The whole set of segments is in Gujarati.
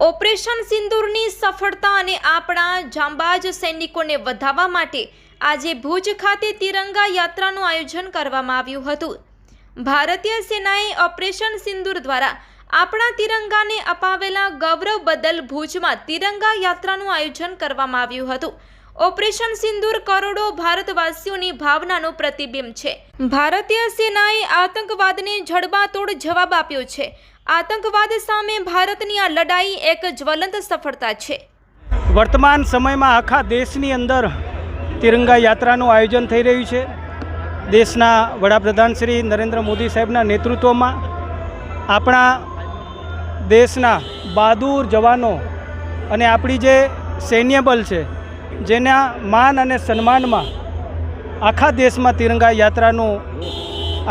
ઓપરેશન સિંદૂરની સફળતા અને આપણા જાંબાજ સૈનિકોને વધાવવા માટે આજે ભુજ ખાતે તિરંગા યાત્રાનું આયોજન કરવામાં આવ્યું હતું। ભારતીય સેનાએ ઓપરેશન સિંદૂર દ્વારા આપણા તિરંગાને અપાવેલા ગૌરવ બદલ ભુજમાં તિરંગા યાત્રાનું આયોજન કરવામાં આવ્યું હતું। ઓપરેશન સિંદૂર કરોડો ભારતવાસીઓની ભાવનાનું પ્રતિબિંબ છે। ભારતીય સેનાએ આતંકવાદને જડબાતોડ જવાબ આપ્યો છે। આતંકવાદ સામે ભારતની આ લડાઈ એક જ્વલંત સફળતા છે। વર્તમાન સમયમાં આખા દેશની અંદર તિરંગા યાત્રાનું આયોજન થઈ રહ્યું છે। દેશના વડાપ્રધાન શ્રી નરેન્દ્ર મોદી સાહેબના નેતૃત્વમાં આપણા દેશના બહાદુર જવાનો અને આપણી જે સૈન્ય બળ છે જેના માન અને સન્માનમાં આખા દેશમાં તિરંગા યાત્રાનું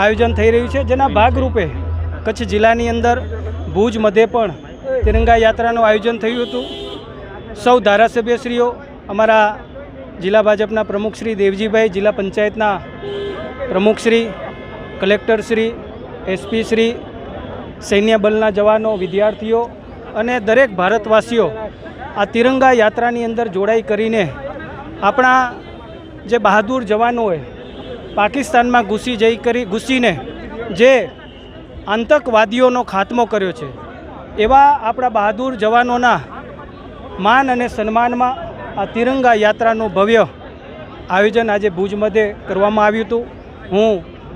આયોજન થઈ રહ્યું છે, જેના ભાગરૂપે કચ્છ જિલ્લાની અંદર ભુજ મધ્યે પણ તિરંગા યાત્રાનું આયોજન થયું હતું। સૌ ધારાસભ્યશ્રીઓ, અમારા જિલ્લા ભાજપના પ્રમુખશ્રી દેવજીભાઈ, જિલ્લા પંચાયતના પ્રમુખશ્રી, કલેક્ટરશ્રી, એસપીશ્રી, સૈન્ય બળના જવાનો, વિદ્યાર્થીઓ અને દરેક ભારતવાસીઓ આ તિરંગા યાત્રાની અંદર જોડાઈ કરીને આપણા જે બહાદુર જવાનોએ પાકિસ્તાનમાં ઘૂસીને જે આતંકવાદીઓનો ખાત્મો કર્યો છે, એવા આપણા બહાદુર જવાનોના માન અને સન્માનમાં આ તિરંગા યાત્રાનું ભવ્ય આયોજન આજે ભુજ મધ્યે કરવામાં આવ્યું હતું। હું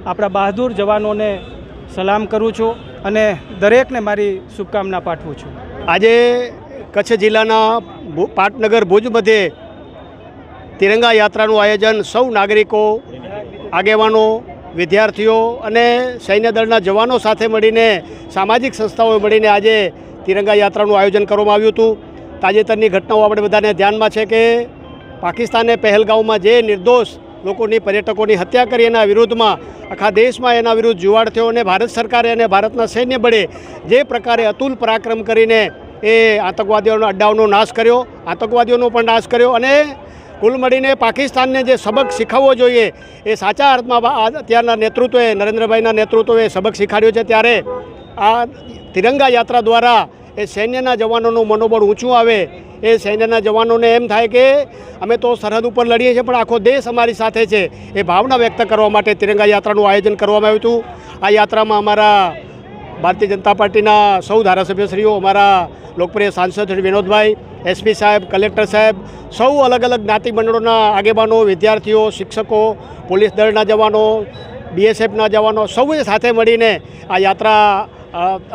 આપણા બહાદુર જવાનોને સલામ કરું છું અને દરેકને મારી શુભકામના પાઠવું છું। આજે કચ્છ જિલ્લાના પાટનગર ભુજ મધ્યે તિરંગા યાત્રાનું આયોજન સૌ નાગરિકો, આગેવાનો, વિદ્યાર્થીઓ અને સૈન્ય દળના જવાનો સાથે મળીને, સામાજિક સંસ્થાઓએ મળીને આજે તિરંગા યાત્રાનું આયોજન કરવામાં આવ્યું હતું। તાજેતરની ઘટનાઓ આપણે બધાને ધ્યાનમાં છે કે પાકિસ્તાને પહેલગામમાં જે નિર્દોષ લોકોની, પર્યટકોની હત્યા કરી, એના વિરુદ્ધમાં આખા દેશમાં એના વિરુદ્ધ જુવાળ થયો અને ભારત સરકારે અને ભારતના સૈન્ય બળે જે પ્રકારે અતુલ પરાક્રમ કરીને એ આતંકવાદીઓના અડ્ડાઓનો નાશ કર્યો, આતંકવાદીઓનો પણ નાશ કર્યો અને કુલ મળીને પાકિસ્તાનને જે સબક શીખવવો જોઈએ એ સાચા અર્થમાં અત્યારના નેતૃત્વએ, નરેન્દ્રભાઈના નેતૃત્વએ સબક શીખવાડ્યો છે। ત્યારે આ તિરંગા યાત્રા દ્વારા એ સૈન્યના જવાનોનું મનોબળ ઊંચું આવે, એ સૈન્યના જવાનોને એમ થાય કે અમે તો સરહદ ઉપર લડીએ છીએ પણ આખો દેશ અમારી સાથે છે, એ ભાવના વ્યક્ત કરવા માટે તિરંગા યાત્રાનું આયોજન કરવામાં આવ્યું હતું। આ યાત્રામાં અમારા ભારતીય જનતા પાર્ટીના સૌ ધારાસભ્યશ્રીઓ, અમારા લોકપ્રિય સાંસદ શ્રી વિનોદભાઈ, એસપી સાહેબ, કલેક્ટર સાહેબ, સૌ અલગ અલગ જ્ઞાતિ મંડળોના આગેવાનો, વિદ્યાર્થીઓ, શિક્ષકો, પોલીસ દળના જવાનો, બીએસએફના જવાનો સૌએ સાથે મળીને આ યાત્રા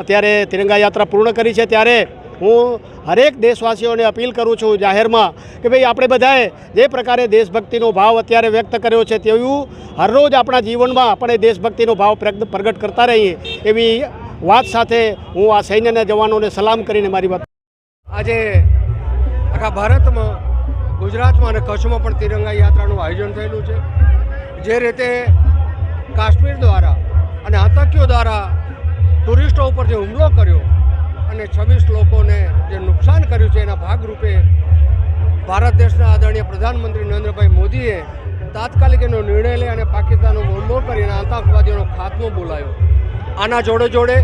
અત્યારે તિરંગા યાત્રા પૂર્ણ કરી છે। ત્યારે હું હરેક દેશવાસીઓને અપીલ કરું છું જાહેરમાં કે ભાઈ આપણે બધાએ જે પ્રકારે દેશભક્તિનો ભાવ અત્યારે વ્યક્ત કર્યો છે તેવું હરરોજ આપણા જીવનમાં આપણે દેશભક્તિનો ભાવ પ્રગટ કરતા રહીએ, એવી વાત સાથે હું આ સૈન્યના જવાનોને સલામ કરીને મારી વાત। આજે આખા ભારતમાં, ગુજરાતમાં અને કચ્છમાં પણ તિરંગા યાત્રાનું આયોજન થયેલું છે। જે રીતે કાશ્મીર દ્વારા અને આતંકીઓ દ્વારા ટુરિસ્ટો ઉપર જે હુમલો કર્યો અને 26 લોકોને જે નુકસાન કર્યું છે, એના ભાગરૂપે ભારત દેશના આદરણીય પ્રધાનમંત્રી નરેન્દ્રભાઈ મોદીએ તાત્કાલિક એનો નિર્ણય લઈ અને પાકિસ્તાનનો હુમલો કરીને આતંકવાદીઓનો ખાત્મો બોલાવ્યો। આના જોડે જોડે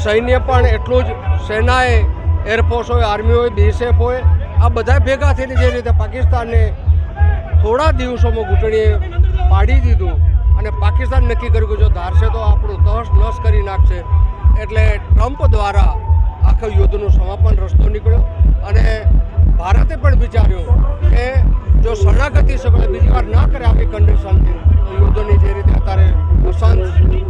સૈન્ય પણ એટલું જ, સેનાએ, એરફોર્સ હોય, આર્મી હોય, બીએસએફ હોય, આ બધા ભેગા થઈને જે રીતે પાકિસ્તાનને થોડા દિવસોમાં ઘૂંટણીએ પાડી દીધું અને પાકિસ્તાન નક્કી કર્યું કે જો ધારશે તો આપણું તહસ નસ કરી નાખશે, એટલે ટ્રમ્પ દ્વારા આખા યુદ્ધનું સમાપન રસ્તો નીકળ્યો અને ભારતે પણ વિચાર્યું કે જો શરણાગતિ સગળે બીજી વાર ના કરે આવી કન્ડિશનથી તો યુદ્ધની જે રીતે અત્યારે અશાંત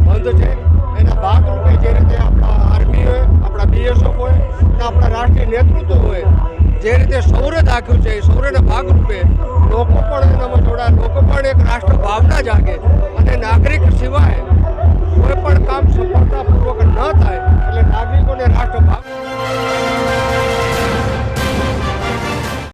બંધ છે, એના ભાગરૂપે જે રીતે આપણા આર્મી હોય, આપણા બીએસએફ હોય અને આપણા રાષ્ટ્રીય નેતૃત્વ હોય જે રીતે સૌરે દાખ્યું છે, એ સૌરેના ભાગરૂપે લોકો પણ એનામાં જોડાય, લોકો પણ એક રાષ્ટ્ર ભાવના જાગે અને